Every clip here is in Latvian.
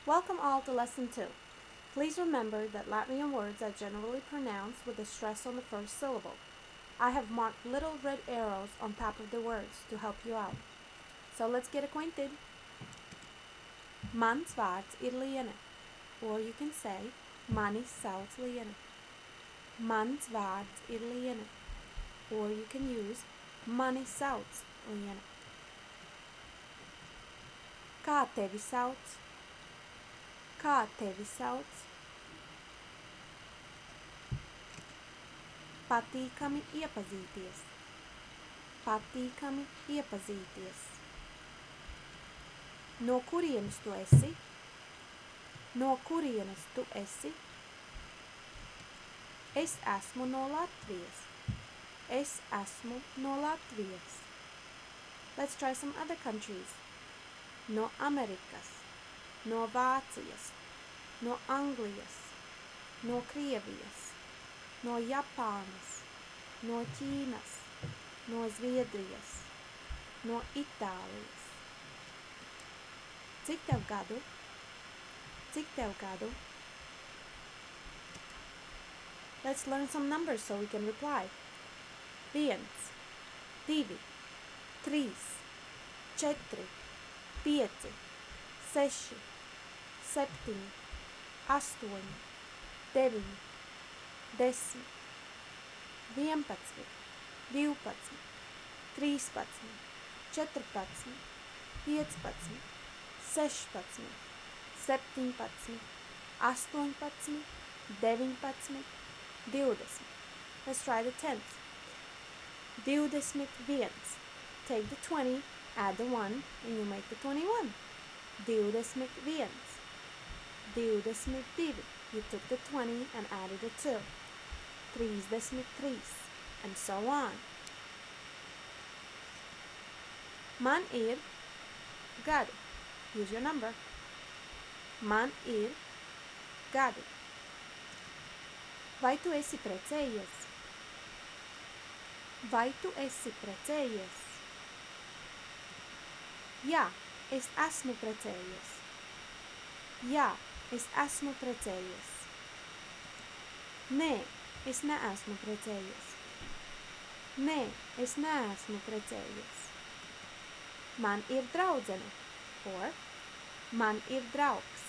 Welcome all to Lesson 2. Please remember that Latvian words are generally pronounced with a stress on the first syllable. I have marked little red arrows on top of the words to help you out. So let's get acquainted. Mans vārds ir Liene, or you can say mani sauc Liene. Mans vārds ir Liene, or you can use mani sauc Liene. Kā tevi sauc? Kā tevi sauc? Patīkami iepazīties. Patīkami iepazīties. No kurienes tu esi? No kurienes tu esi? Es esmu no Latvijas. Es esmu no Latvijas. Let's try some other countries. No Amerikas. No Vācijas. No Anglijas. No Krievijas. No Japānas. No Ķīnas. No Zviedrijas. No Itālijas. Cik tev gadu? Cik tev gadu? Let's learn some numbers so we can reply. 1, 2, 3, 4, 5, 6, 7, 8, 9, 10, 11, 12, 13, 14, 15, 16, 17, 18, 19, 20. Let's try the tens. 21. Take the 20, add the 1, and you make the 21. 21. 22. You took the 20 and added a 2. 33. And so on. Man ir gadi. Use your number. Man ir gadi. Vai tu esi precējies? Vai tu esi precējies? Jā, es esmu precējies. Jā, es esmu precējies. Nē, es neesmu precējies. Nē, es neesmu precējies. Man ir draudzene, or man ir draugs.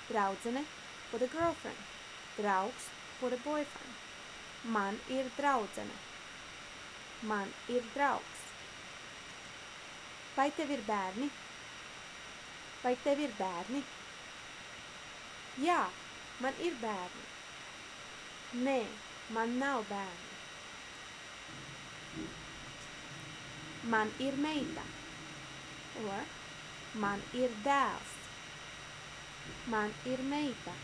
Draudzene for the girlfriend. Draugs for the boyfriend. Man ir draudzene. Man ir draugs. Vai tev ir bērni? Vai tev ir bērni? Jā, man ir bērni. Nē, man nav bērni. Man ir meita. Or man ir dēls. Man ir meita.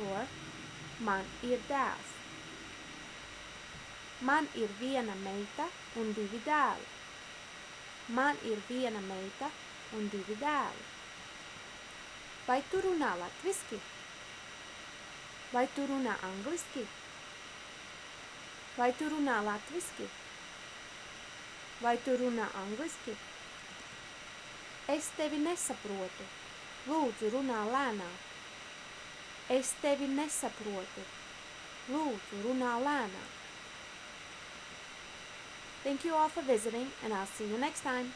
Or man ir dēls. Man ir viena meita un 2 dēli. Man ir viena meita un 2 dēli. Vai tu runā latviski? Vai tu runā angliski? Vai tu runā latviski? Vai tu runā angliski? Es tevi nesaprotu. Lūdzu, runā lēnāk. Es tevi nesaprotu. Lūdzu, runā lēnāk. Thank you all for visiting, and I'll see you next time.